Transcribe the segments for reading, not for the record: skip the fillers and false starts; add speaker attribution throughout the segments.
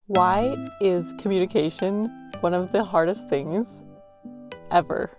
Speaker 1: Why is communication one of the hardest things ever?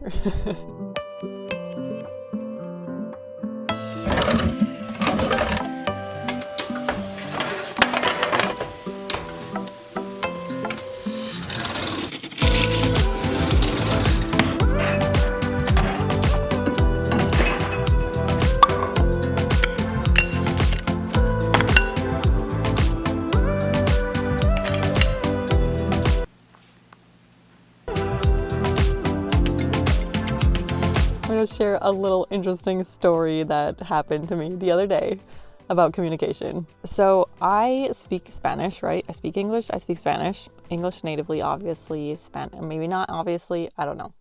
Speaker 1: I'm going to share a little interesting story that happened to me the other day about communication. So I speak Spanish, right? I speak English, I speak Spanish. English natively, obviously. Maybe not obviously, I don't know.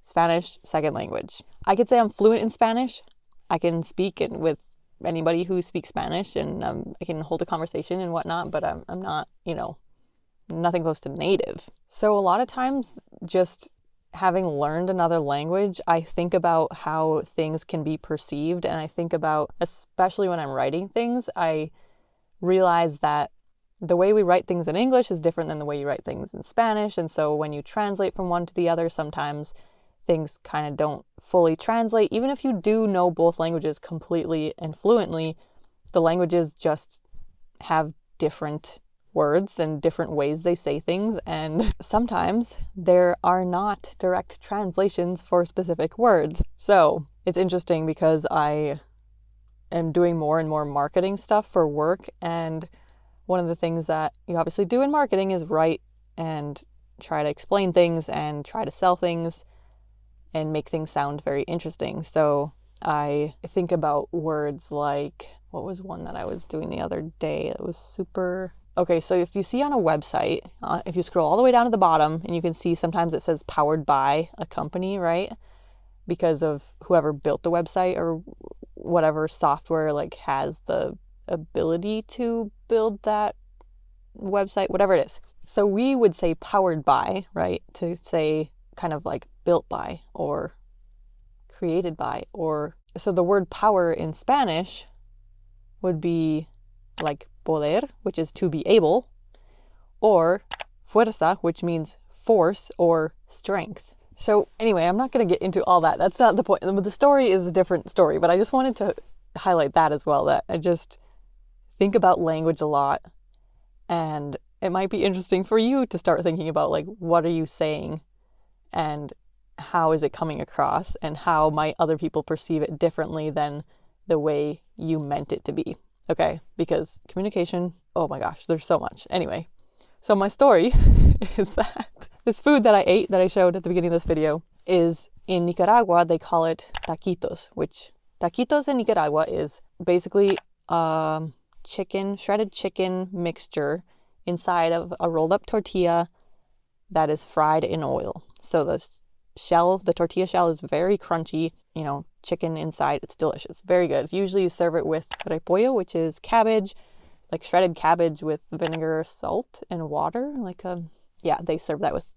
Speaker 1: Spanish, second language. I could say I'm fluent in Spanish. I can speak with anybody who speaks Spanish, and I can hold a conversation and whatnot, but I'm not, nothing close to native. So a lot of times, just having learned another language, I think about how things can be perceived, and I think about, especially when I'm writing things, I realize that the way we write things in English is different than the way you write things in Spanish, and so when you translate from one to the other, sometimes things kind of don't fully translate. Even if you do know both languages completely and fluently, the languages just have different words and different ways they say things, and sometimes there are not direct translations for specific words. So it's interesting because I am doing more and more marketing stuff for work, and one of the things that you obviously do in marketing is write and try to explain things and try to sell things and make things sound very interesting. So I think about words like, what was one that I was doing the other day? It was super... Okay, so if you see on a website, if you scroll all the way down to the bottom, and you can see sometimes it says powered by a company, right? Because of whoever built the website or whatever software has the ability to build that website, whatever it is. So we would say powered by, right? To say kind of like built by or created by, or so the word power in Spanish would be like poder, which is to be able, or fuerza, which means force or strength. So anyway, I'm not going to get into all that. That's not the point. The story is a different story, but I just wanted to highlight that as well, that I just think about language a lot, and it might be interesting for you to start thinking about what are you saying and how is it coming across, and how might other people perceive it differently than the way you meant it to be. Okay, because communication, oh my gosh, there's so much. Anyway, so my story is that this food that I ate, that I showed at the beginning of this video, is in Nicaragua, they call it taquitos, which taquitos in Nicaragua is basically shredded chicken mixture inside of a rolled up tortilla that is fried in oil. So the tortilla shell is very crunchy, chicken inside. It's delicious. Very good. Usually you serve it with repollo, which is cabbage, like shredded cabbage with vinegar, salt, and water. They serve that with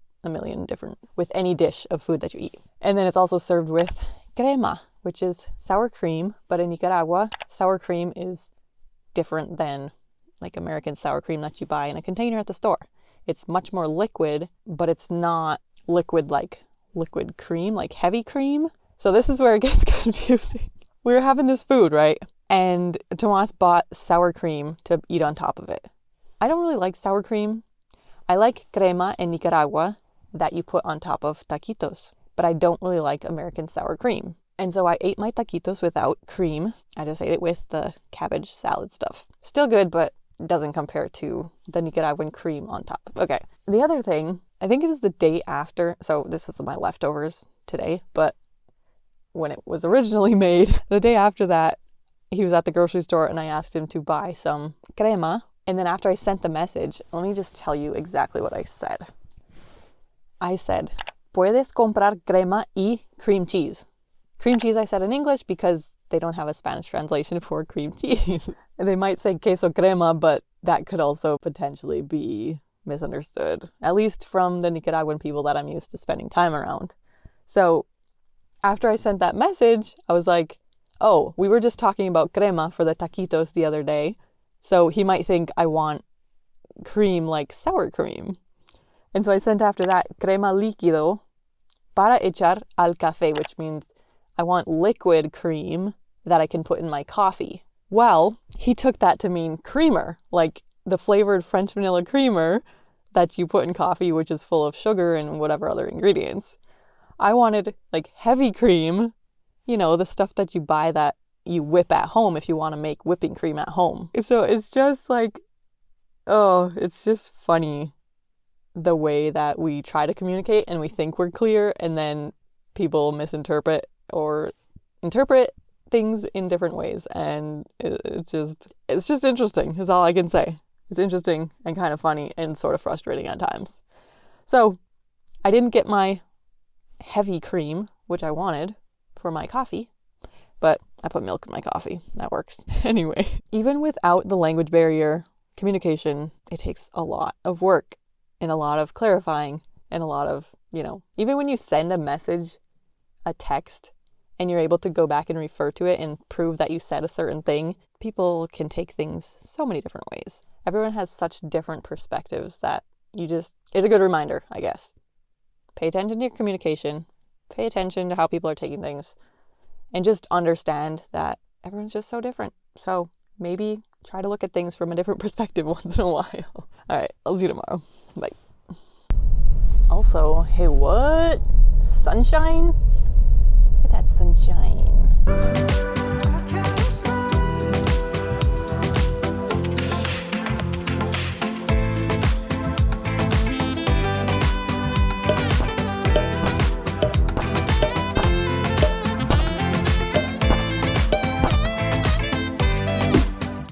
Speaker 1: with any dish of food that you eat. And then it's also served with crema, which is sour cream. But in Nicaragua, sour cream is different than American sour cream that you buy in a container at the store. It's much more liquid, but it's not liquid like liquid cream, like heavy cream. So this is where it gets confusing. We were having this food, right? And Tomas bought sour cream to eat on top of it. I don't really like sour cream. I like crema in Nicaragua that you put on top of taquitos, but I don't really like American sour cream. And so I ate my taquitos without cream. I just ate it with the cabbage salad stuff. Still good, but doesn't compare to the Nicaraguan cream on top. Okay. The other thing, I think it was the day after. So this was my leftovers today, but when it was originally made, the day after that, he was at the grocery store and I asked him to buy some crema. And then after I sent the message, let me just tell you exactly what I said. I said, puedes comprar crema y cream cheese. Cream cheese I said in English because they don't have a Spanish translation for cream cheese. And they might say queso crema, but that could also potentially be misunderstood, at least from the Nicaraguan people that I'm used to spending time around. So after I sent that message, I was like, oh, we were just talking about crema for the taquitos the other day. So he might think I want cream like sour cream. And so I sent after that crema líquido para echar al café, which means I want liquid cream that I can put in my coffee. Well, he took that to mean creamer, like the flavored French vanilla creamer that you put in coffee, which is full of sugar and whatever other ingredients. I wanted like heavy cream, you know, the stuff that you buy that you whip at home if you want to make whipping cream at home. So it's just like, oh, it's just funny the way that we try to communicate and we think we're clear, and then people misinterpret or interpret things in different ways. And it's just interesting is all I can say. It's interesting and kind of funny and sort of frustrating at times. So I didn't get my heavy cream, which I wanted for my coffee, but I put milk in my coffee. That works. Anyway, even without the language barrier, communication, it takes a lot of work and a lot of clarifying and a lot of, you know, even when you send a message, a text, and you're able to go back and refer to it and prove that you said a certain thing, people can take things so many different ways. Everyone has such different perspectives that it's a good reminder, I guess. Pay attention to your communication, pay attention to how people are taking things, and just understand that everyone's just so different. So maybe try to look at things from a different perspective once in a while. All right, I'll see you tomorrow. Bye. Also, hey, what? Sunshine? Look at that sunshine.